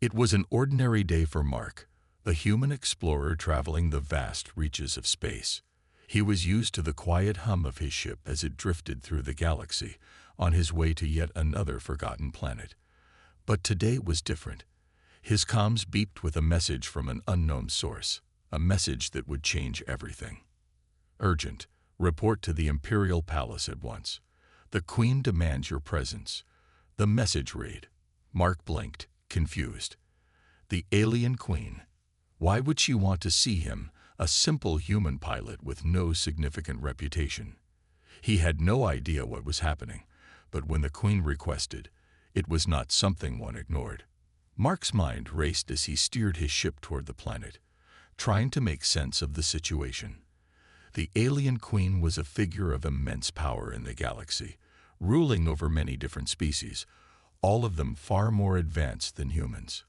It was an ordinary day for Mark, a human explorer traveling the vast reaches of space. He was used to the quiet hum of his ship as it drifted through the galaxy, on his way to yet another forgotten planet. But today was different. His comms beeped with a message from an unknown source, a message that would change everything. Urgent. Report to the Imperial Palace at once. The Queen demands your presence. The message read. Mark blinked, confused. The alien Queen. Why would she want to see him, a simple human pilot with no significant reputation? He had no idea what was happening, but when the Queen requested, it was not something one ignored. Mark's mind raced as he steered his ship toward the planet, trying to make sense of the situation. The alien Queen was a figure of immense power in the galaxy, ruling over many different species, all of them far more advanced than humans.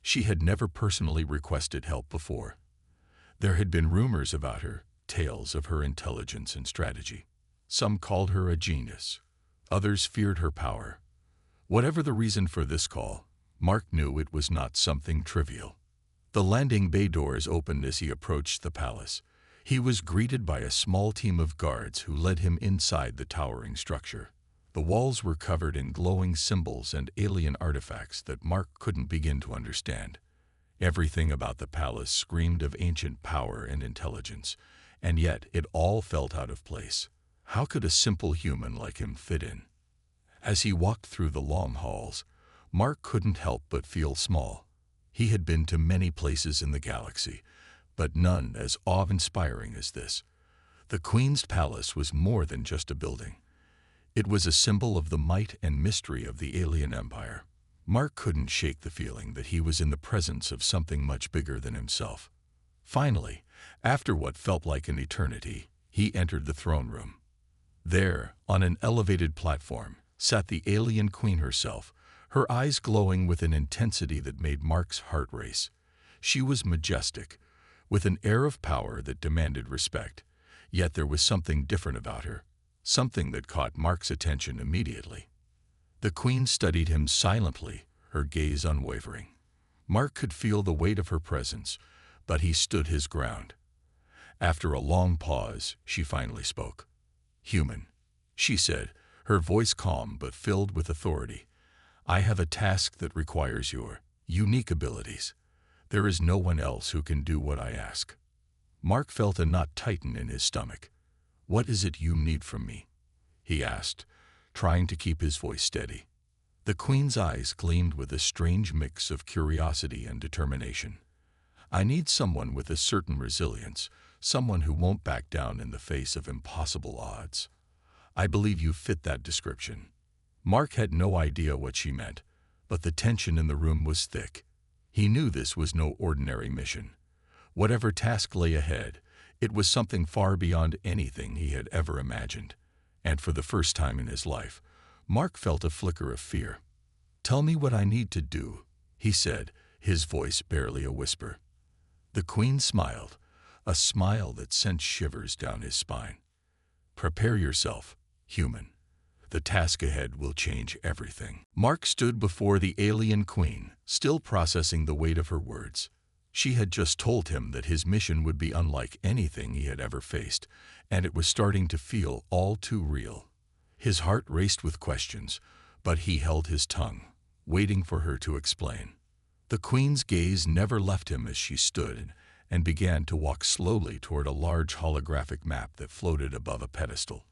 She had never personally requested help before. There had been rumors about her, tales of her intelligence and strategy. Some called her a genius. Others feared her power. Whatever the reason for this call, Mark knew it was not something trivial. The landing bay doors opened as he approached the palace. He was greeted by a small team of guards who led him inside the towering structure. The walls were covered in glowing symbols and alien artifacts that Mark couldn't begin to understand. Everything about the palace screamed of ancient power and intelligence, and yet it all felt out of place. How could a simple human like him fit in? As he walked through the long halls, Mark couldn't help but feel small. He had been to many places in the galaxy, but none as awe-inspiring as this. The Queen's palace was more than just a building. It was a symbol of the might and mystery of the alien empire. Mark couldn't shake the feeling that he was in the presence of something much bigger than himself. Finally, after what felt like an eternity, he entered the throne room. There, on an elevated platform, sat the alien Queen herself, her eyes glowing with an intensity that made Mark's heart race. She was majestic, with an air of power that demanded respect, yet there was something different about her, something that caught Mark's attention immediately. The Queen studied him silently, her gaze unwavering. Mark could feel the weight of her presence, but he stood his ground. After a long pause, she finally spoke. "Human," she said, her voice calm but filled with authority. "I have a task that requires your unique abilities. There is no one else who can do what I ask." Mark felt a knot tighten in his stomach. "What is it you need from me?" he asked, trying to keep his voice steady. The Queen's eyes gleamed with a strange mix of curiosity and determination. "I need someone with a certain resilience, someone who won't back down in the face of impossible odds. I believe you fit that description." Mark had no idea what she meant, but the tension in the room was thick. He knew this was no ordinary mission. Whatever task lay ahead, it was something far beyond anything he had ever imagined. And for the first time in his life, Mark felt a flicker of fear. "Tell me what I need to do," he said, his voice barely a whisper. The Queen smiled, a smile that sent shivers down his spine. "Prepare yourself, human. The task ahead will change everything." Mark stood before the alien Queen, still processing the weight of her words. She had just told him that his mission would be unlike anything he had ever faced, and it was starting to feel all too real. His heart raced with questions, but he held his tongue, waiting for her to explain. The Queen's gaze never left him as she stood and began to walk slowly toward a large holographic map that floated above a pedestal.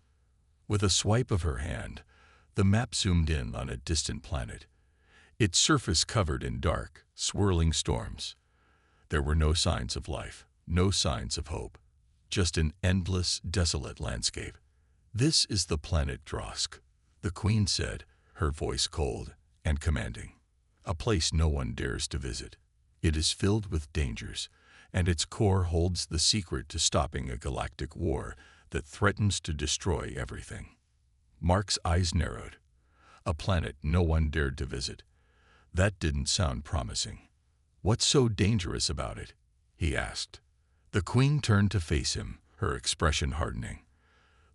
With a swipe of her hand, the map zoomed in on a distant planet, its surface covered in dark, swirling storms. There were no signs of life, no signs of hope, just an endless, desolate landscape. "This is the planet Drosk," the Queen said, her voice cold and commanding. "A place no one dares to visit. It is filled with dangers, and its core holds the secret to stopping a galactic war that threatens to destroy everything." Mark's eyes narrowed. A planet no one dared to visit. That didn't sound promising. "What's so dangerous about it?" he asked. The Queen turned to face him, her expression hardening.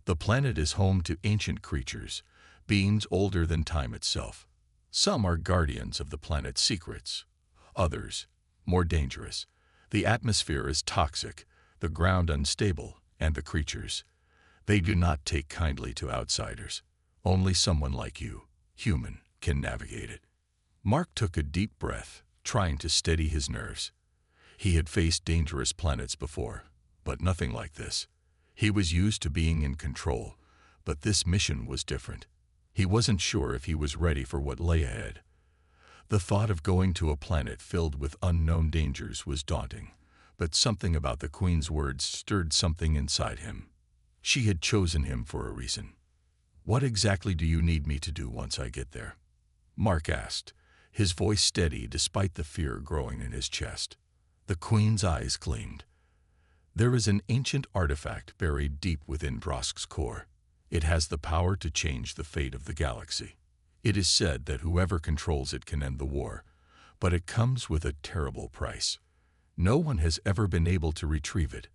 "The planet is home to ancient creatures, beings older than time itself. Some are guardians of the planet's secrets. Others, more dangerous. The atmosphere is toxic, the ground unstable, and the creatures. They do not take kindly to outsiders. Only someone like you, human, can navigate it. Mark took a deep breath, trying to steady his nerves. He had faced dangerous planets before, but nothing like this. He was used to being in control, but this mission was different. He wasn't sure if he was ready for what lay ahead. The thought of going to a planet filled with unknown dangers was daunting, but something about the Queen's words stirred something inside him. She had chosen him for a reason. "What exactly do you need me to do once I get there?" Mark asked, his voice steady despite the fear growing in his chest. The Queen's eyes gleamed. "There is an ancient artifact buried deep within Drosk's core. It has the power to change the fate of the galaxy. It is said that whoever controls it can end the war, but it comes with a terrible price. No one has ever been able to retrieve it.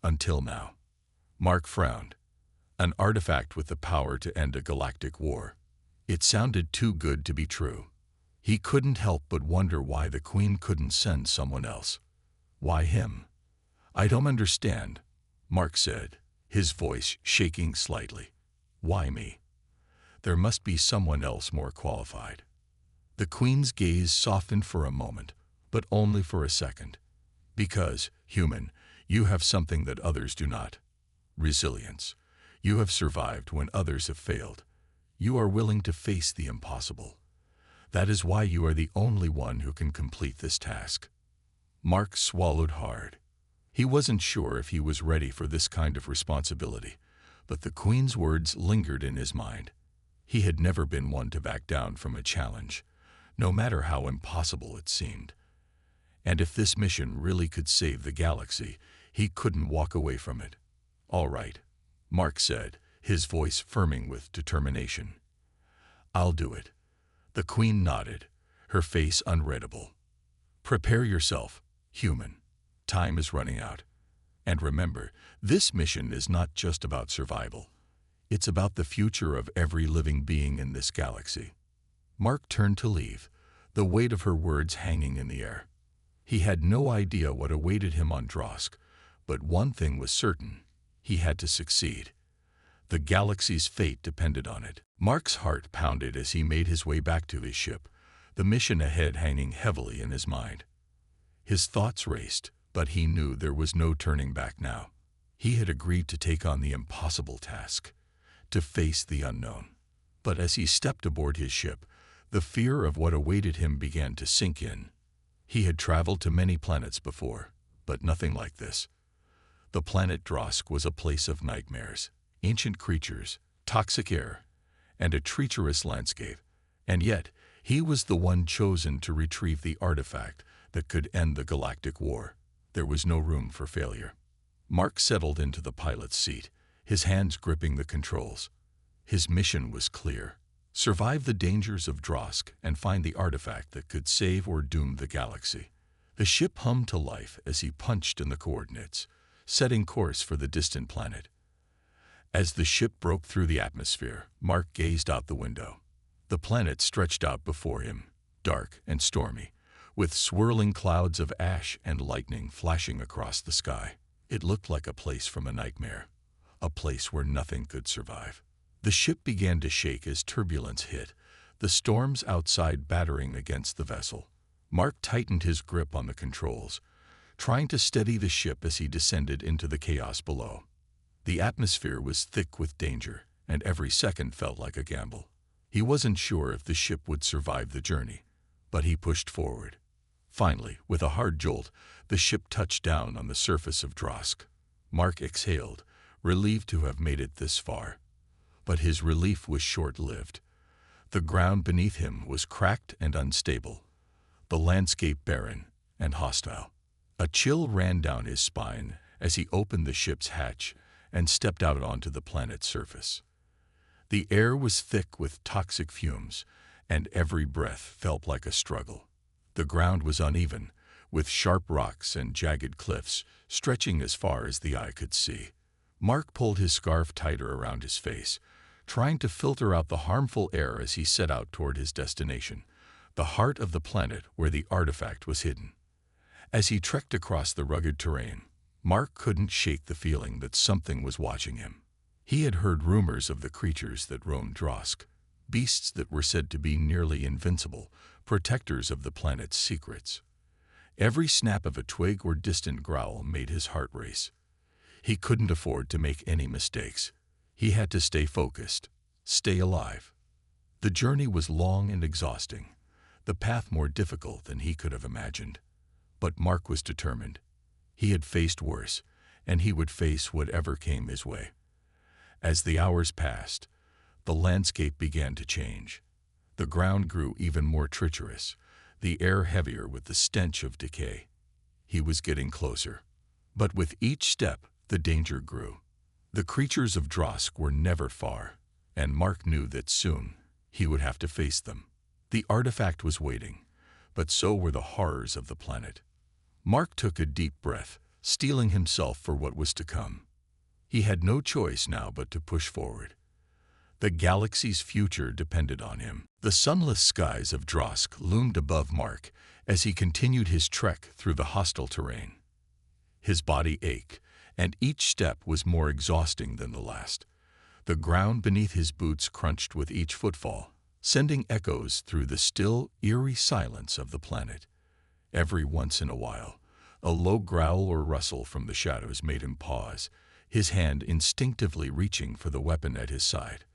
Until now." Mark frowned. An artifact with the power to end a galactic war. It sounded too good to be true. He couldn't help but wonder why the Queen couldn't send someone else. Why him? "I don't understand," Mark said, his voice shaking slightly. "Why me? There must be someone else more qualified." The Queen's gaze softened for a moment, but only for a second. "Because, human, you have something that others do not. Resilience. You have survived when others have failed. You are willing to face the impossible. That is why you are the only one who can complete this task." Mark swallowed hard. He wasn't sure if he was ready for this kind of responsibility, but the Queen's words lingered in his mind. He had never been one to back down from a challenge, no matter how impossible it seemed. And if this mission really could save the galaxy, he couldn't walk away from it. "All right," Mark said, his voice firming with determination. "I'll do it." The Queen nodded, her face unreadable. "Prepare yourself, human. Time is running out. And remember, this mission is not just about survival. It's about the future of every living being in this galaxy." Mark turned to leave, the weight of her words hanging in the air. He had no idea what awaited him on Drosk, but one thing was certain: he had to succeed. The galaxy's fate depended on it. Mark's heart pounded as he made his way back to his ship, the mission ahead hanging heavily in his mind. His thoughts raced, but he knew there was no turning back now. He had agreed to take on the impossible task, to face the unknown. But as he stepped aboard his ship, the fear of what awaited him began to sink in. He had traveled to many planets before, but nothing like this. The planet Drosk was a place of nightmares, ancient creatures, toxic air, and a treacherous landscape. And yet, he was the one chosen to retrieve the artifact that could end the galactic war. There was no room for failure. Mark settled into the pilot's seat, his hands gripping the controls. His mission was clear: survive the dangers of Drosk and find the artifact that could save or doom the galaxy. The ship hummed to life as he punched in the coordinates, setting course for the distant planet. As the ship broke through the atmosphere, Mark gazed out the window. The planet stretched out before him, dark and stormy, with swirling clouds of ash and lightning flashing across the sky. It looked like a place from a nightmare, a place where nothing could survive. The ship began to shake as turbulence hit, the storms outside battering against the vessel. Mark tightened his grip on the controls, trying to steady the ship as he descended into the chaos below. The atmosphere was thick with danger, and every second felt like a gamble. He wasn't sure if the ship would survive the journey, but he pushed forward. Finally, with a hard jolt, the ship touched down on the surface of Drosk. Mark exhaled, relieved to have made it this far. But his relief was short-lived. The ground beneath him was cracked and unstable, the landscape barren and hostile. A chill ran down his spine as he opened the ship's hatch and stepped out onto the planet's surface. The air was thick with toxic fumes, and every breath felt like a struggle. The ground was uneven, with sharp rocks and jagged cliffs stretching as far as the eye could see. Mark pulled his scarf tighter around his face, trying to filter out the harmful air as he set out toward his destination, the heart of the planet where the artifact was hidden. As he trekked across the rugged terrain, Mark couldn't shake the feeling that something was watching him. He had heard rumors of the creatures that roamed Drosk, beasts that were said to be nearly invincible, protectors of the planet's secrets. Every snap of a twig or distant growl made his heart race. He couldn't afford to make any mistakes. He had to stay focused, stay alive. The journey was long and exhausting, the path more difficult than he could have imagined. But Mark was determined. He had faced worse, and he would face whatever came his way. As the hours passed, the landscape began to change. The ground grew even more treacherous, the air heavier with the stench of decay. He was getting closer. But with each step, the danger grew. The creatures of Drosk were never far, and Mark knew that soon he would have to face them. The artifact was waiting, but so were the horrors of the planet. Mark took a deep breath, steeling himself for what was to come. He had no choice now but to push forward. The galaxy's future depended on him. The sunless skies of Drosk loomed above Mark as he continued his trek through the hostile terrain. His body ached, and each step was more exhausting than the last. The ground beneath his boots crunched with each footfall, sending echoes through the still, eerie silence of the planet. Every once in a while, a low growl or rustle from the shadows made him pause, his hand instinctively reaching for the weapon at his side.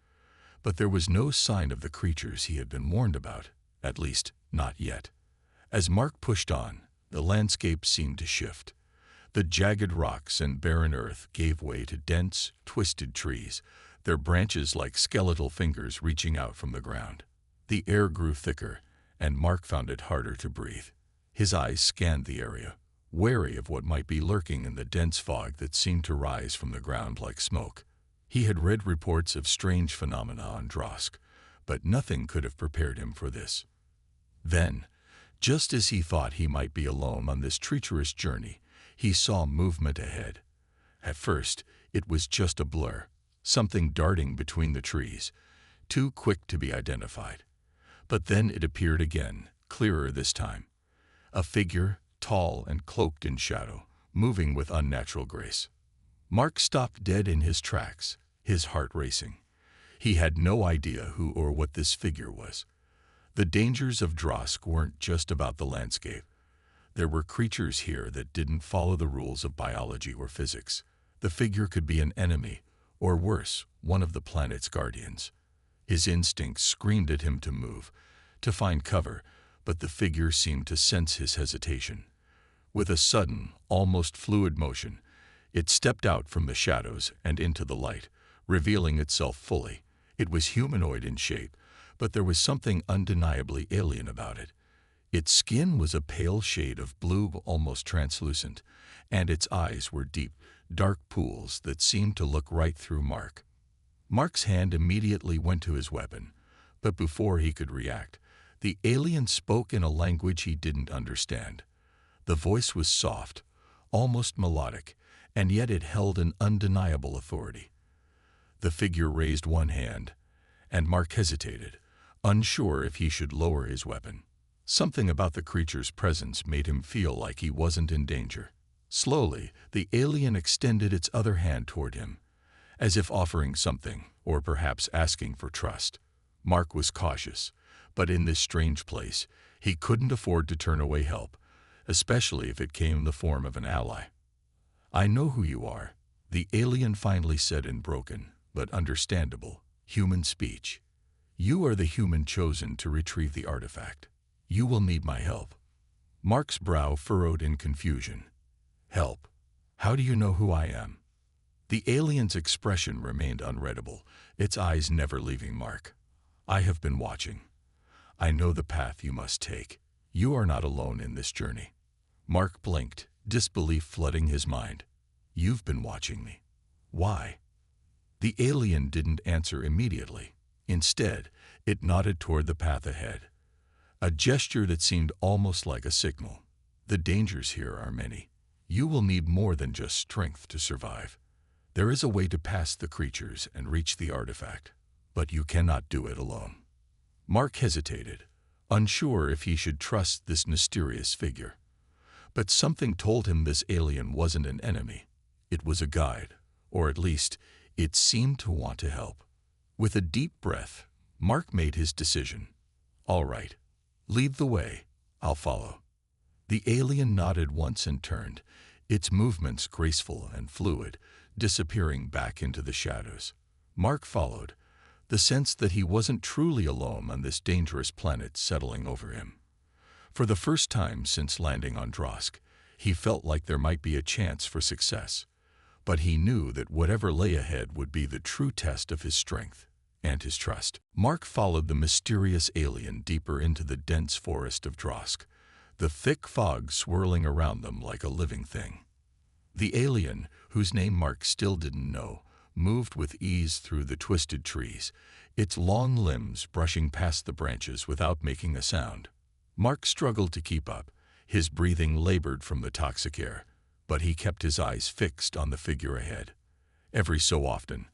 But there was no sign of the creatures he had been warned about, at least not yet. As Mark pushed on, the landscape seemed to shift. The jagged rocks and barren earth gave way to dense, twisted trees, their branches like skeletal fingers reaching out from the ground. The air grew thicker, and Mark found it harder to breathe. His eyes scanned the area, wary of what might be lurking in the dense fog that seemed to rise from the ground like smoke. He had read reports of strange phenomena on Drosk, but nothing could have prepared him for this. Then, just as he thought he might be alone on this treacherous journey, he saw movement ahead. At first, it was just a blur, something darting between the trees, too quick to be identified. But then it appeared again, clearer this time. A figure, tall and cloaked in shadow, moving with unnatural grace. Mark stopped dead in his tracks, his heart racing. He had no idea who or what this figure was. The dangers of Drosk weren't just about the landscape. There were creatures here that didn't follow the rules of biology or physics. The figure could be an enemy, or worse, one of the planet's guardians. His instincts screamed at him to move, to find cover, but the figure seemed to sense his hesitation. With a sudden, almost fluid motion, it stepped out from the shadows and into the light, revealing itself fully. It was humanoid in shape, but there was something undeniably alien about it. Its skin was a pale shade of blue, almost translucent, and its eyes were deep, dark pools that seemed to look right through Mark. Mark's hand immediately went to his weapon, but before he could react, the alien spoke in a language he didn't understand. The voice was soft, almost melodic, and yet it held an undeniable authority. The figure raised one hand, and Mark hesitated, unsure if he should lower his weapon. Something about the creature's presence made him feel like he wasn't in danger. Slowly, the alien extended its other hand toward him, as if offering something, or perhaps asking for trust. Mark was cautious, but in this strange place, he couldn't afford to turn away help, especially if it came in the form of an ally. "I know who you are," the alien finally said in broken, but understandable, human speech. "You are the human chosen to retrieve the artifact. You will need my help." Mark's brow furrowed in confusion. "Help? How do you know who I am?" The alien's expression remained unreadable, its eyes never leaving Mark. "I have been watching. I know the path you must take. You are not alone in this journey." Mark blinked, disbelief flooding his mind. "You've been watching me. Why?" The alien didn't answer immediately. Instead, it nodded toward the path ahead, a gesture that seemed almost like a signal. "The dangers here are many. You will need more than just strength to survive. There is a way to pass the creatures and reach the artifact, but you cannot do it alone." Mark hesitated, unsure if he should trust this mysterious figure. But something told him this alien wasn't an enemy. It was a guide, or at least, it seemed to want to help. With a deep breath, Mark made his decision. "All right, lead the way. I'll follow." The alien nodded once and turned, its movements graceful and fluid, disappearing back into the shadows. Mark followed, the sense that he wasn't truly alone on this dangerous planet settling over him. For the first time since landing on Drosk, he felt like there might be a chance for success. But he knew that whatever lay ahead would be the true test of his strength and his trust. Mark followed the mysterious alien deeper into the dense forest of Drosk, the thick fog swirling around them like a living thing. The alien, whose name Mark still didn't know, moved with ease through the twisted trees, its long limbs brushing past the branches without making a sound. Mark struggled to keep up, his breathing labored from the toxic air, but he kept his eyes fixed on the figure ahead. Every so often,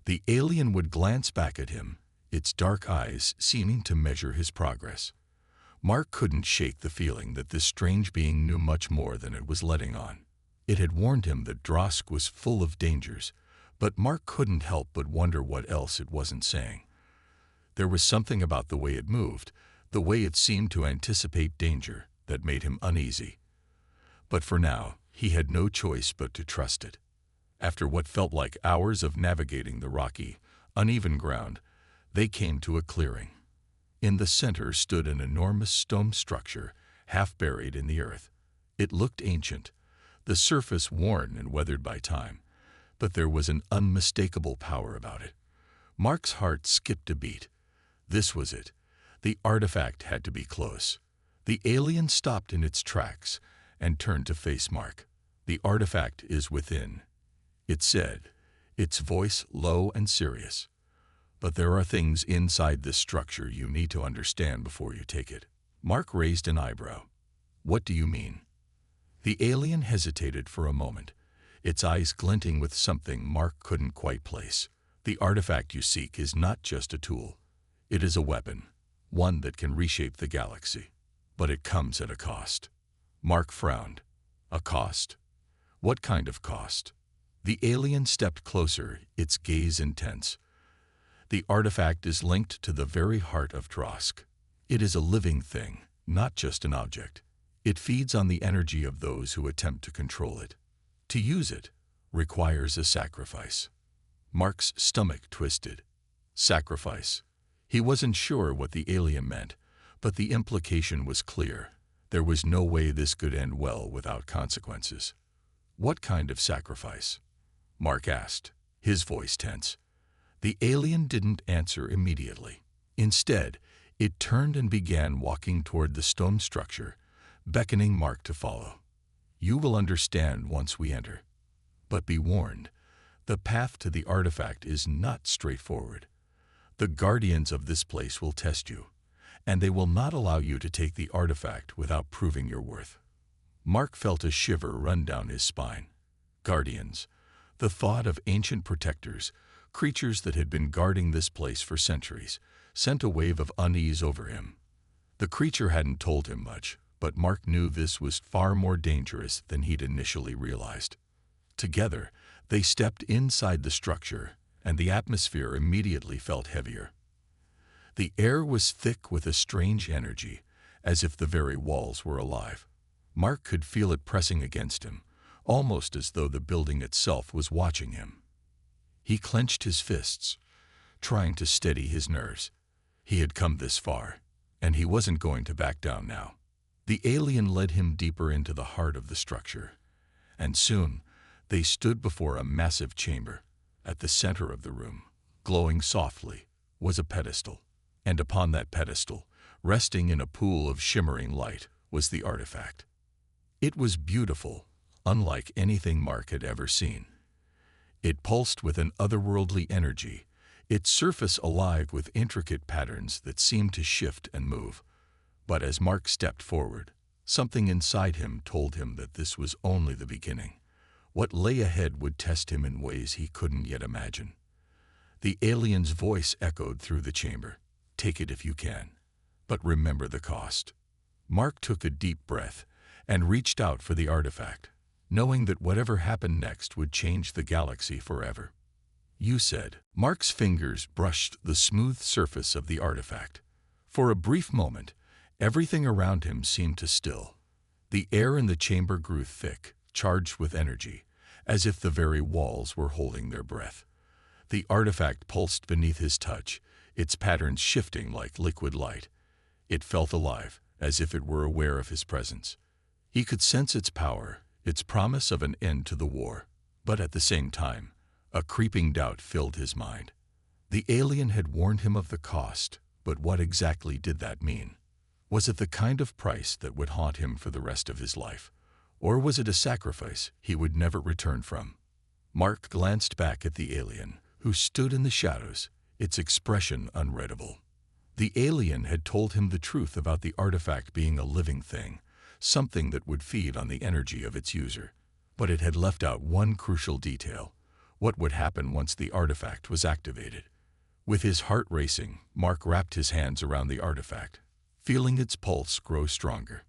the alien would glance back at him, its dark eyes seeming to measure his progress. Mark couldn't shake the feeling that this strange being knew much more than it was letting on. It had warned him that Drosk was full of dangers, but Mark couldn't help but wonder what else it wasn't saying. There was something about the way it moved, the way it seemed to anticipate danger, that made him uneasy. But for now, he had no choice but to trust it. After what felt like hours of navigating the rocky, uneven ground, they came to a clearing. In the center stood an enormous stone structure, half buried in the earth. It looked ancient, the surface worn and weathered by time, but there was an unmistakable power about it. Mark's heart skipped a beat. This was it. The artifact had to be close. The alien stopped in its tracks and turned to face Mark. "The artifact is within," it said, its voice low and serious. "But there are things inside this structure you need to understand before you take it." Mark raised an eyebrow. "What do you mean?" The alien hesitated for a moment, its eyes glinting with something Mark couldn't quite place. "The artifact you seek is not just a tool. It is a weapon, one that can reshape the galaxy. But it comes at a cost." Mark frowned. "A cost? What kind of cost?" The alien stepped closer, its gaze intense. "The artifact is linked to the very heart of Drosk. It is a living thing, not just an object. It feeds on the energy of those who attempt to control it. To use it requires a sacrifice." Mark's stomach twisted. Sacrifice. He wasn't sure what the alien meant, but the implication was clear. There was no way this could end well without consequences. "What kind of sacrifice?" Mark asked, his voice tense. The alien didn't answer immediately. Instead, it turned and began walking toward the stone structure, beckoning Mark to follow. "You will understand once we enter. But be warned, the path to the artifact is not straightforward. The guardians of this place will test you, and they will not allow you to take the artifact without proving your worth." Mark felt a shiver run down his spine. Guardians. The thought of ancient protectors, creatures that had been guarding this place for centuries, sent a wave of unease over him. The creature hadn't told him much, but Mark knew this was far more dangerous than he'd initially realized. Together, they stepped inside the structure, and the atmosphere immediately felt heavier. The air was thick with a strange energy, as if the very walls were alive. Mark could feel it pressing against him, almost as though the building itself was watching him. He clenched his fists, trying to steady his nerves. He had come this far, and he wasn't going to back down now. The alien led him deeper into the heart of the structure, and soon they stood before a massive chamber. At the center of the room, glowing softly, was a pedestal, and upon that pedestal, resting in a pool of shimmering light, was the artifact. It was beautiful, unlike anything Mark had ever seen. It pulsed with an otherworldly energy, its surface alive with intricate patterns that seemed to shift and move. But as Mark stepped forward, something inside him told him that this was only the beginning. What lay ahead would test him in ways he couldn't yet imagine. The alien's voice echoed through the chamber. "Take it if you can. but remember the cost. Mark took a deep breath and reached out for the artifact, knowing that whatever happened next would change the galaxy forever. "You said." Mark's fingers brushed the smooth surface of the artifact. For a brief moment, everything around him seemed to still. The air in the chamber grew thick, charged with energy, as if the very walls were holding their breath. The artifact pulsed beneath his touch, its patterns shifting like liquid light. It felt alive, as if it were aware of his presence. He could sense its power, its promise of an end to the war. But at the same time, a creeping doubt filled his mind. The alien had warned him of the cost, but what exactly did that mean? Was it the kind of price that would haunt him for the rest of his life? Or was it a sacrifice he would never return from? Mark glanced back at the alien, who stood in the shadows, its expression unreadable. The alien had told him the truth about the artifact being a living thing, something that would feed on the energy of its user. But it had left out one crucial detail: what would happen once the artifact was activated. With his heart racing, Mark wrapped his hands around the artifact, feeling its pulse grow stronger.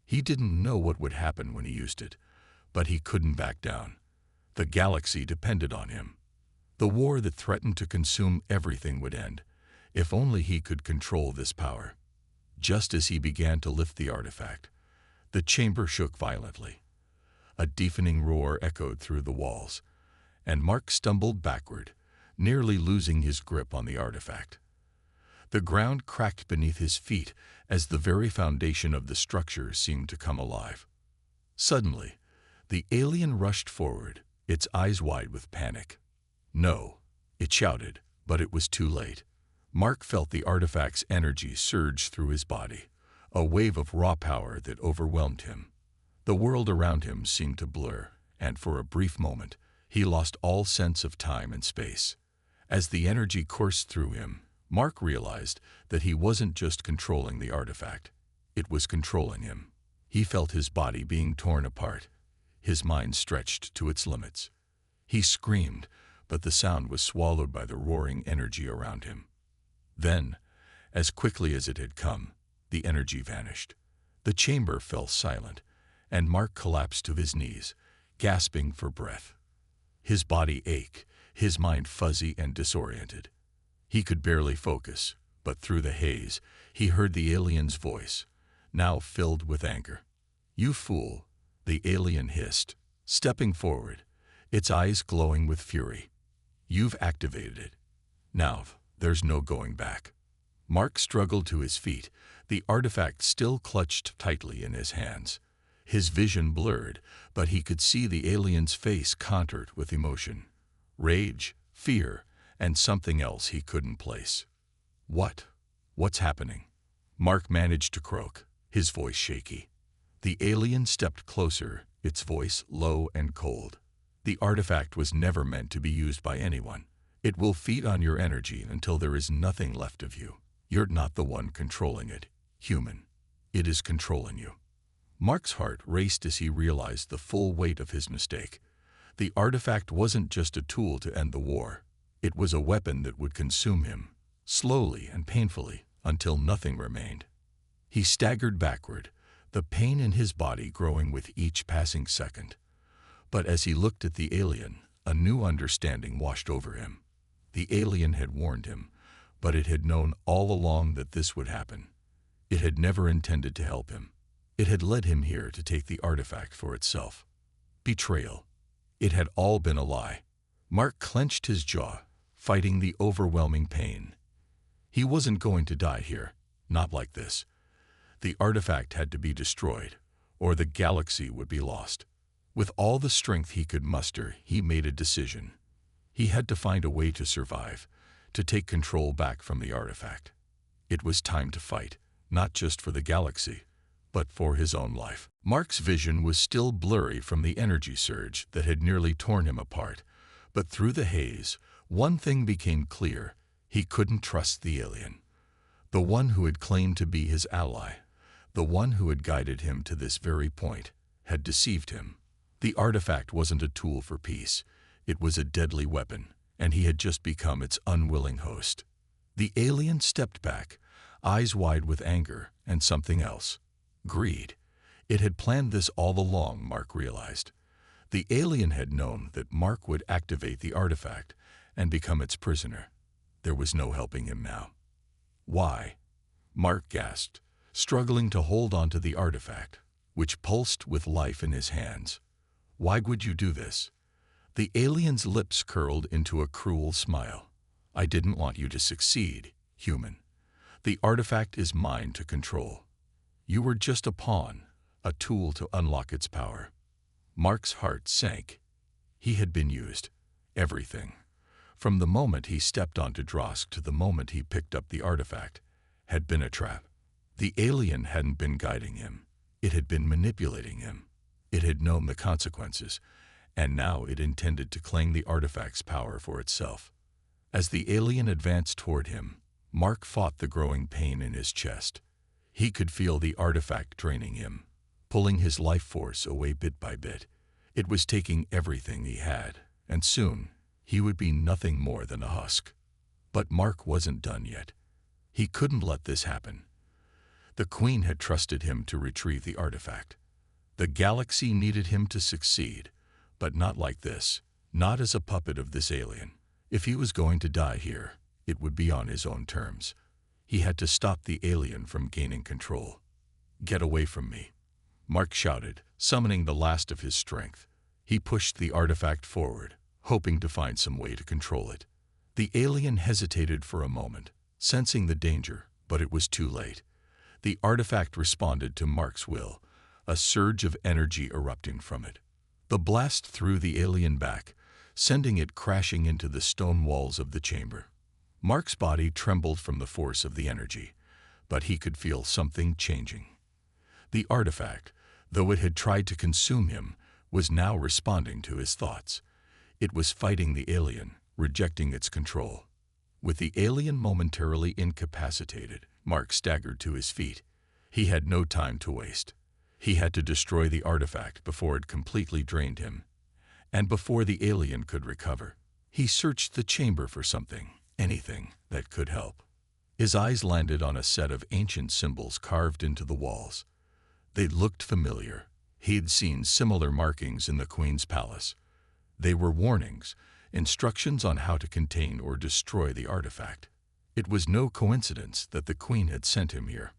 He didn't know what would happen when he used it, but he couldn't back down. The galaxy depended on him. The war that threatened to consume everything would end, if only he could control this power. Just as he began to lift the artifact, the chamber shook violently. A deafening roar echoed through the walls, and Mark stumbled backward, nearly losing his grip on the artifact. The ground cracked beneath his feet as the very foundation of the structure seemed to come alive. Suddenly, the alien rushed forward, its eyes wide with panic. "No," it shouted, but it was too late. Mark felt the artifact's energy surge through his body, a wave of raw power that overwhelmed him. The world around him seemed to blur, and for a brief moment, he lost all sense of time and space. As the energy coursed through him, Mark realized that he wasn't just controlling the artifact. It was controlling him. He felt his body being torn apart, his mind stretched to its limits. He screamed, but the sound was swallowed by the roaring energy around him. Then, as quickly as it had come, the energy vanished. The chamber fell silent, and Mark collapsed to his knees, gasping for breath. His body ached, his mind fuzzy and disoriented. He could barely focus, but through the haze, he heard the alien's voice, now filled with anger. "You fool," the alien hissed, stepping forward, its eyes glowing with fury. "You've activated it. Now, there's no going back." Mark struggled to his feet, the artifact still clutched tightly in his hands. His vision blurred, but he could see the alien's face contoured with emotion. Rage, fear, and something else he couldn't place. What's happening?" Mark managed to croak, his voice shaky. The alien stepped closer, its voice low and cold. "The artifact was never meant to be used by anyone. It will feed on your energy until there is nothing left of you. You're not the one controlling it, human. It is controlling you." Mark's heart raced as he realized the full weight of his mistake. The artifact wasn't just a tool to end the war. It was a weapon that would consume him, slowly and painfully, until nothing remained. He staggered backward, the pain in his body growing with each passing second. But as he looked at the alien, a new understanding washed over him. The alien had warned him, but it had known all along that this would happen. It had never intended to help him. It had led him here to take the artifact for itself. Betrayal. It had all been a lie. Mark clenched his jaw, fighting the overwhelming pain. He wasn't going to die here, not like this. The artifact had to be destroyed, or the galaxy would be lost. With all the strength he could muster, he made a decision. He had to find a way to survive, to take control back from the artifact. It was time to fight, not just for the galaxy, but for his own life. Mark's vision was still blurry from the energy surge that had nearly torn him apart, but through the haze, one thing became clear: he couldn't trust the alien. The one who had claimed to be his ally, the one who had guided him to this very point, had deceived him. The artifact wasn't a tool for peace. It was a deadly weapon, and he had just become its unwilling host. The alien stepped back, eyes wide with anger and something else. Greed. It had planned this all along, Mark realized. The alien had known that Mark would activate the artifact and become its prisoner. There was no helping him now. Why? Mark gasped, struggling to hold onto the artifact, which pulsed with life in his hands. Why would you do this? The alien's lips curled into a cruel smile. I didn't want you to succeed, human. The artifact is mine to control. You were just a pawn, a tool to unlock its power. Mark's heart sank. He had been used. Everything. From the moment he stepped onto Drosk to the moment he picked up the artifact, had been a trap. The alien hadn't been guiding him. It had been manipulating him. It had known the consequences, and now it intended to claim the artifact's power for itself. As the alien advanced toward him, Mark fought the growing pain in his chest. He could feel the artifact draining him, pulling his life force away bit by bit. It was taking everything he had, and soon he would be nothing more than a husk. But Mark wasn't done yet. He couldn't let this happen. The Queen had trusted him to retrieve the artifact. The galaxy needed him to succeed, but not like this, not as a puppet of this alien. If he was going to die here, it would be on his own terms. He had to stop the alien from gaining control. Get away from me, Mark shouted, summoning the last of his strength. He pushed the artifact forward, hoping to find some way to control it. The alien hesitated for a moment, sensing the danger, but it was too late. The artifact responded to Mark's will, a surge of energy erupting from it. The blast threw the alien back, sending it crashing into the stone walls of the chamber. Mark's body trembled from the force of the energy, but he could feel something changing. The artifact, though it had tried to consume him, was now responding to his thoughts. It was fighting the alien, rejecting its control. With the alien momentarily incapacitated, Mark staggered to his feet. He had no time to waste. He had to destroy the artifact before it completely drained him. And before the alien could recover, he searched the chamber for something, anything that could help. His eyes landed on a set of ancient symbols carved into the walls. They looked familiar. He'd seen similar markings in the Queen's palace. They were warnings, instructions on how to contain or destroy the artifact. It was no coincidence that the Queen had sent him here.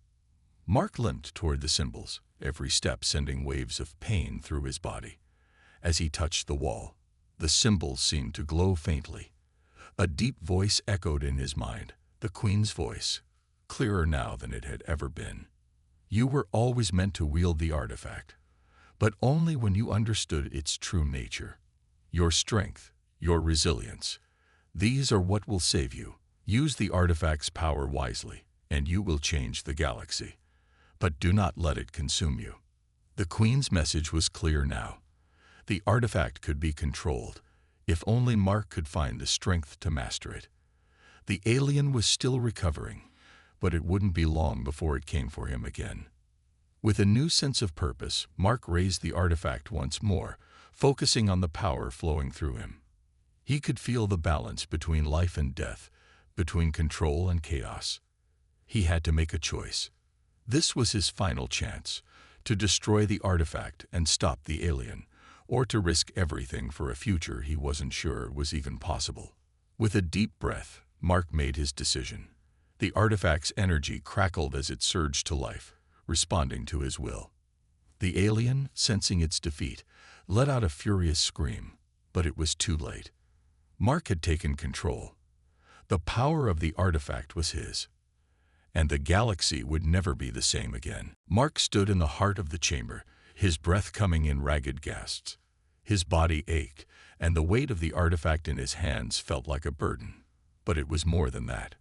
Mark limped toward the symbols, every step sending waves of pain through his body. As he touched the wall, the symbols seemed to glow faintly. A deep voice echoed in his mind, the Queen's voice, clearer now than it had ever been. You were always meant to wield the artifact, but only when you understood its true nature. Your strength, your resilience, these are what will save you. Use the artifact's power wisely, and you will change the galaxy. But do not let it consume you. The Queen's message was clear now. The artifact could be controlled, if only Mark could find the strength to master it. The alien was still recovering, but it wouldn't be long before it came for him again. With a new sense of purpose, Mark raised the artifact once more, focusing on the power flowing through him. He could feel the balance between life and death, between control and chaos. He had to make a choice. This was his final chance, to destroy the artifact and stop the alien, or to risk everything for a future he wasn't sure was even possible. With a deep breath, Mark made his decision. The artifact's energy crackled as it surged to life, responding to his will. The alien, sensing its defeat, let out a furious scream, but it was too late. Mark had taken control. The power of the artifact was his, and the galaxy would never be the same again. Mark stood in the heart of the chamber, his breath coming in ragged gasps. His body ached, and the weight of the artifact in his hands felt like a burden. But it was more than that.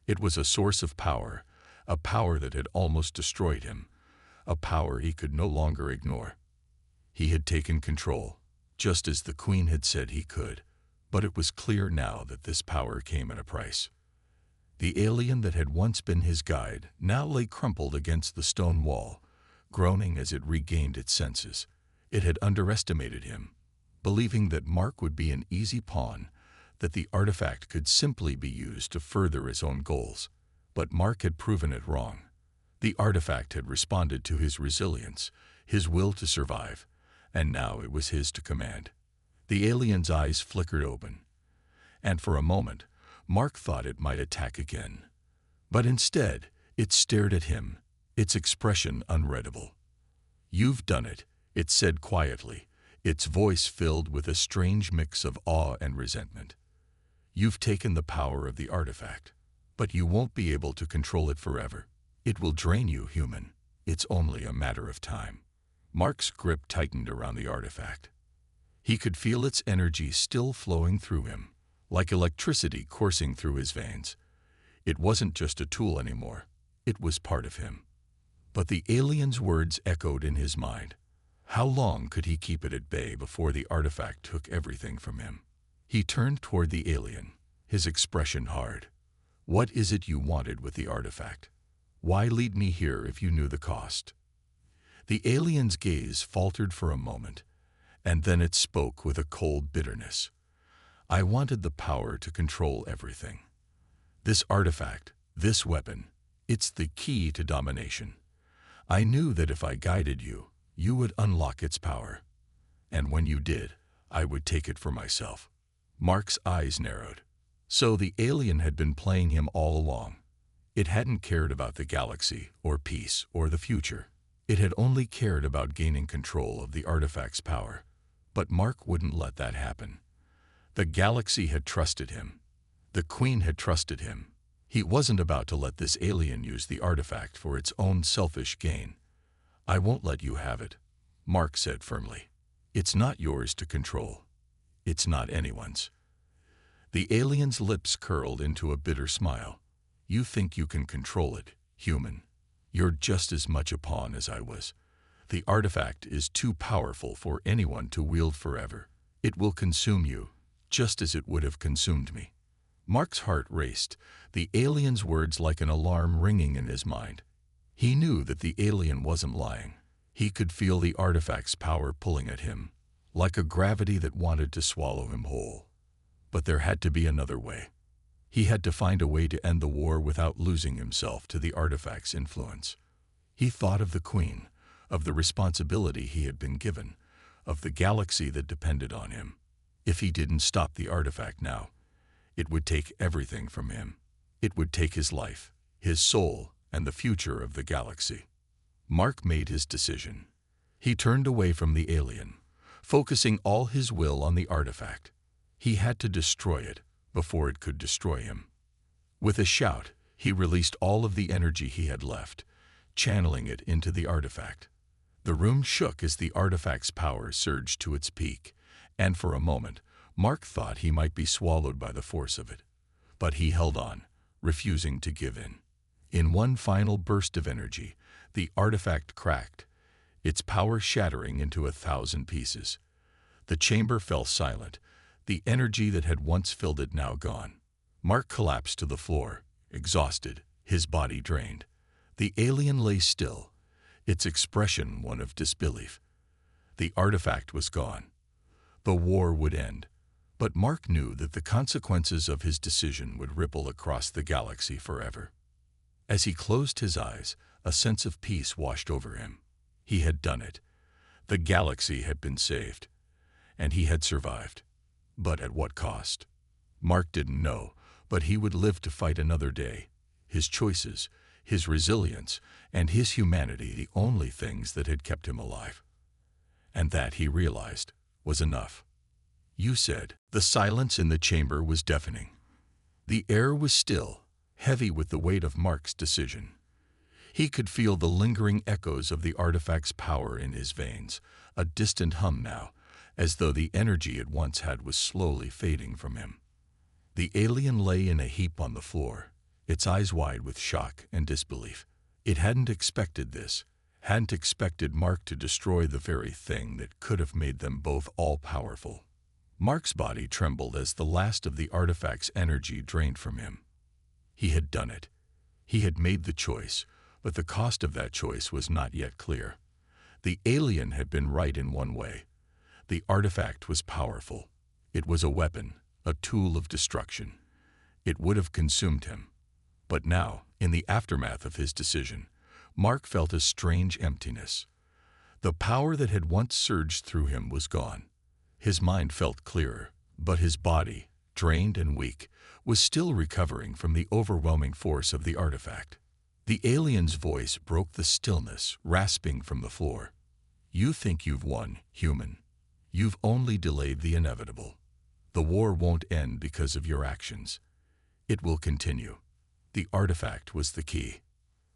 It was a source of power, a power that had almost destroyed him, a power he could no longer ignore. He had taken control, just as the Queen had said he could, but it was clear now that this power came at a price. The alien that had once been his guide now lay crumpled against the stone wall, groaning as it regained its senses. It had underestimated him, believing that Mark would be an easy pawn, that the artifact could simply be used to further his own goals. But Mark had proven it wrong. The artifact had responded to his resilience, his will to survive, and now it was his to command. The alien's eyes flickered open, and for a moment, Mark thought it might attack again. But instead, it stared at him, its expression unreadable. "You've done it," it said quietly, its voice filled with a strange mix of awe and resentment. "You've taken the power of the artifact, but you won't be able to control it forever. It will drain you, human. It's only a matter of time." Mark's grip tightened around the artifact. He could feel its energy still flowing through him, like electricity coursing through his veins. It wasn't just a tool anymore. It was part of him. But the alien's words echoed in his mind. How long could he keep it at bay before the artifact took everything from him? He turned toward the alien, his expression hard. "What is it you wanted with the artifact? Why lead me here if you knew the cost?" The alien's gaze faltered for a moment, and then it spoke with a cold bitterness. "I wanted the power to control everything. This artifact, this weapon, it's the key to domination. I knew that if I guided you, you would unlock its power. And when you did, I would take it for myself." Mark's eyes narrowed. So the alien had been playing him all along. It hadn't cared about the galaxy, or peace, or the future. It had only cared about gaining control of the artifact's power. But Mark wouldn't let that happen. The galaxy had trusted him. The Queen had trusted him. He wasn't about to let this alien use the artifact for its own selfish gain. "I won't let you have it," Mark said firmly. "It's not yours to control. It's not anyone's." The alien's lips curled into a bitter smile. "You think you can control it, human. You're just as much a pawn as I was. The artifact is too powerful for anyone to wield forever. It will consume you, just as it would have consumed me." Mark's heart raced, the alien's words like an alarm ringing in his mind. He knew that the alien wasn't lying. He could feel the artifact's power pulling at him, like a gravity that wanted to swallow him whole. But there had to be another way. He had to find a way to end the war without losing himself to the artifact's influence. He thought of the Queen, of the responsibility he had been given, of the galaxy that depended on him. If he didn't stop the artifact now, it would take everything from him. It would take his life, his soul, and the future of the galaxy. Mark made his decision. He turned away from the alien, focusing all his will on the artifact. He had to destroy it before it could destroy him. With a shout, he released all of the energy he had left, channeling it into the artifact. The room shook as the artifact's power surged to its peak, and for a moment, Mark thought he might be swallowed by the force of it. But he held on, refusing to give in. In one final burst of energy, the artifact cracked, its power shattering into 1,000 pieces. The chamber fell silent, the energy that had once filled it now gone. Mark collapsed to the floor, exhausted, his body drained. The alien lay still, its expression one of disbelief. The artifact was gone. The war would end. But Mark knew that the consequences of his decision would ripple across the galaxy forever. As he closed his eyes, a sense of peace washed over him. He had done it. The galaxy had been saved, and he had survived. But at what cost? Mark didn't know, but he would live to fight another day. His choices, his resilience, and his humanity the only things that had kept him alive. And that, he realized, was enough. "You said." The silence in the chamber was deafening. The air was still, heavy with the weight of Mark's decision. He could feel the lingering echoes of the artifact's power in his veins, a distant hum now, as though the energy it once had was slowly fading from him. The alien lay in a heap on the floor, its eyes wide with shock and disbelief. It hadn't expected this, hadn't expected Mark to destroy the very thing that could have made them both all-powerful. Mark's body trembled as the last of the artifact's energy drained from him. He had done it. He had made the choice, but the cost of that choice was not yet clear. The alien had been right in one way. The artifact was powerful. It was a weapon, a tool of destruction. It would have consumed him. But now, In the aftermath of his decision, Mark felt a strange emptiness. The power that had once surged through him was gone. His mind felt clearer, but his body, drained and weak, was still recovering from the overwhelming force of the artifact. The alien's voice broke the stillness, rasping from the floor. "You think you've won, human. You've only delayed the inevitable. The war won't end because of your actions. It will continue." The artifact was the key.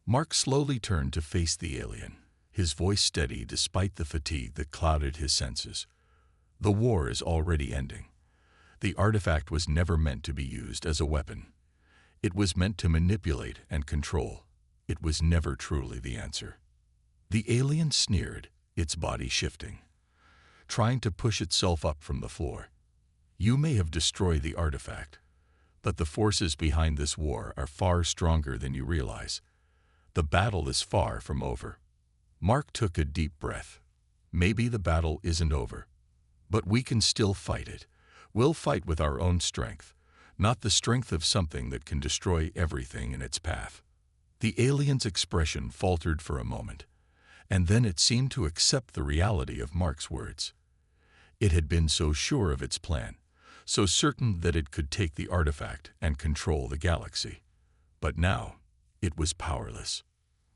Mark slowly turned to face the alien, his voice steady despite the fatigue that clouded his senses. "The war is already ending. The artifact was never meant to be used as a weapon. It was meant to manipulate and control. It was never truly the answer." The alien sneered, its body shifting, trying to push itself up from the floor. "You may have destroyed the artifact, but the forces behind this war are far stronger than you realize. The battle is far from over." Mark took a deep breath. "Maybe the battle isn't over, but we can still fight it. We'll fight with our own strength, not the strength of something that can destroy everything in its path." The alien's expression faltered for a moment, and then it seemed to accept the reality of Mark's words. It had been so sure of its plan, so certain that it could take the artifact and control the galaxy. But now, it was powerless.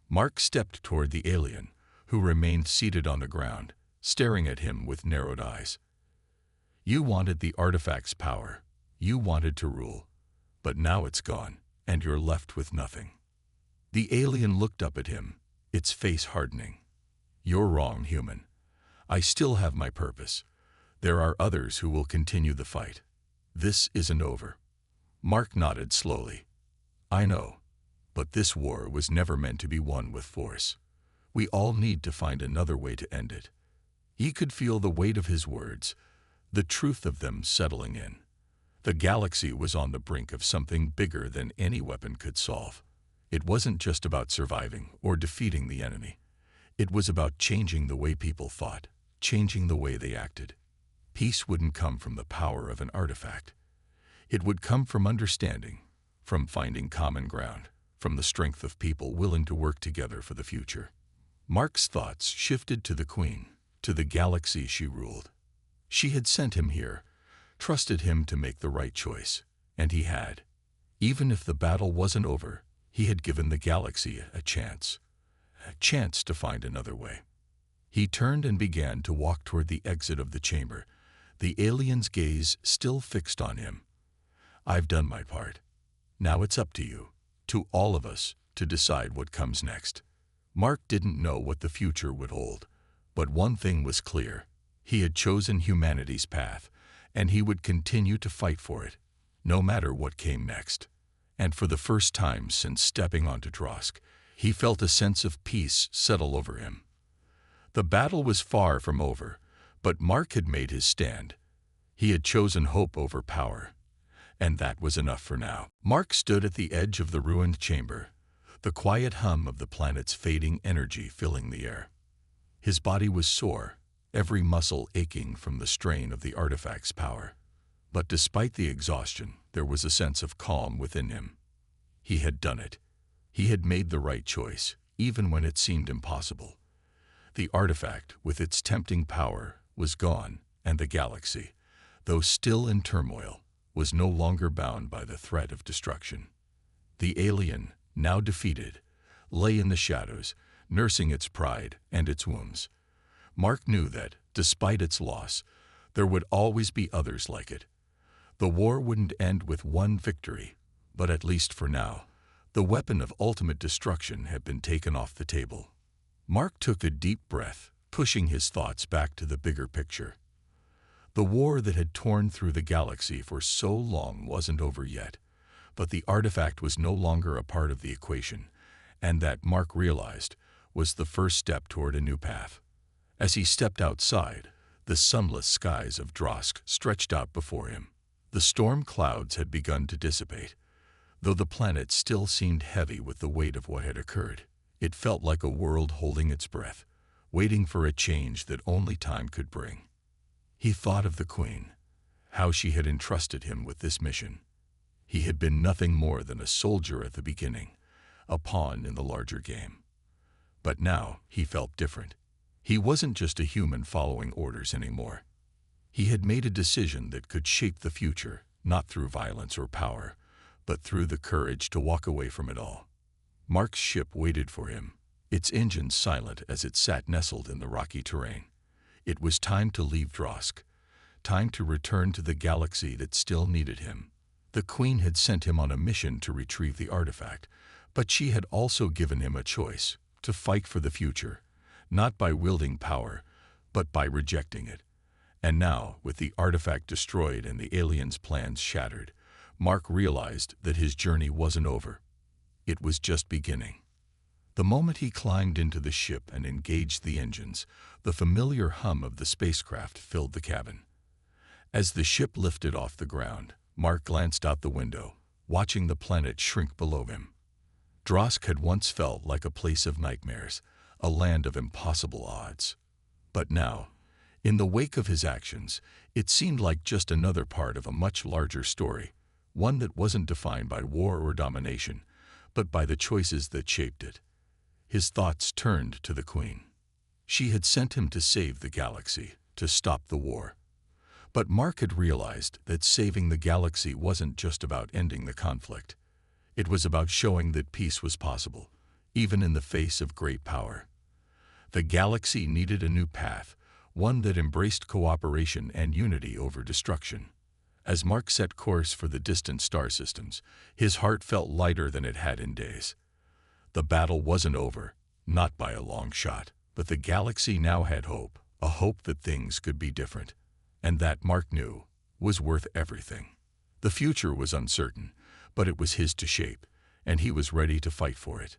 Mark stepped toward the alien, who remained seated on the ground, staring at him with narrowed eyes. "You wanted the artifact's power. You wanted to rule. But now it's gone, and you're left with nothing." The alien looked up at him, its face hardening. "You're wrong, human. I still have my purpose. There are others who will continue the fight. This isn't over." Mark nodded slowly. "I know, but this war was never meant to be won with force. We all need to find another way to end it." He could feel the weight of his words, the truth of them settling in. The galaxy was on the brink of something bigger than any weapon could solve. It wasn't just about surviving or defeating the enemy. It was about changing the way people thought, changing the way they acted. Peace wouldn't come from the power of an artifact. It would come from understanding, from finding common ground, from the strength of people willing to work together for the future. Mark's thoughts shifted to the Queen, to the galaxy she ruled. She had sent him here, trusted him to make the right choice, and he had. Even if the battle wasn't over, he had given the galaxy a chance to find another way. He turned and began to walk toward the exit of the chamber, the alien's gaze still fixed on him. "I've done my part. Now it's up to you, to all of us, to decide what comes next." Mark didn't know what the future would hold, but one thing was clear. He had chosen humanity's path, and he would continue to fight for it, no matter what came next. And for the first time since stepping onto Drosk, he felt a sense of peace settle over him. The battle was far from over, but Mark had made his stand. He had chosen hope over power, and that was enough for now. Mark stood at the edge of the ruined chamber, the quiet hum of the planet's fading energy filling the air. His body was sore, every muscle aching from the strain of the artifact's power. But despite the exhaustion, there was a sense of calm within him. He had done it. He had made the right choice, even when it seemed impossible. The artifact, with its tempting power, was gone, and the galaxy, though still in turmoil, was no longer bound by the threat of destruction. The alien, now defeated, lay in the shadows, nursing its pride and its wounds. Mark knew that, despite its loss, there would always be others like it. The war wouldn't end with one victory, but at least for now, the weapon of ultimate destruction had been taken off the table. Mark took a deep breath, pushing his thoughts back to the bigger picture. The war that had torn through the galaxy for so long wasn't over yet, but the artifact was no longer a part of the equation, and that, Mark realized, was the first step toward a new path. As he stepped outside, the sunless skies of Drosk stretched out before him. The storm clouds had begun to dissipate. Though the planet still seemed heavy with the weight of what had occurred, it felt like a world holding its breath, waiting for a change that only time could bring. He thought of the Queen, how she had entrusted him with this mission. He had been nothing more than a soldier at the beginning, a pawn in the larger game. But now he felt different. He wasn't just a human following orders anymore. He had made a decision that could shape the future, not through violence or power, but through the courage to walk away from it all. Mark's ship waited for him, its engines silent as it sat nestled in the rocky terrain. It was time to leave Drosk, time to return to the galaxy that still needed him. The Queen had sent him on a mission to retrieve the artifact, but she had also given him a choice: to fight for the future, not by wielding power, but by rejecting it. And now, with the artifact destroyed and the aliens' plans shattered, Mark realized that his journey wasn't over. It was just beginning. The moment he climbed into the ship and engaged the engines, the familiar hum of the spacecraft filled the cabin. As the ship lifted off the ground, Mark glanced out the window, watching the planet shrink below him. Drosk had once felt like a place of nightmares, a land of impossible odds. But now, in the wake of his actions, it seemed like just another part of a much larger story, one that wasn't defined by war or domination, but by the choices that shaped it. His thoughts turned to the Queen. She had sent him to save the galaxy, to stop the war. But Mark had realized that saving the galaxy wasn't just about ending the conflict. It was about showing that peace was possible, even in the face of great power. The galaxy needed a new path, one that embraced cooperation and unity over destruction. As Mark set course for the distant star systems, his heart felt lighter than it had in days. The battle wasn't over, not by a long shot, but the galaxy now had hope, a hope that things could be different. And that, Mark knew, was worth everything. The future was uncertain, but it was his to shape, and he was ready to fight for it.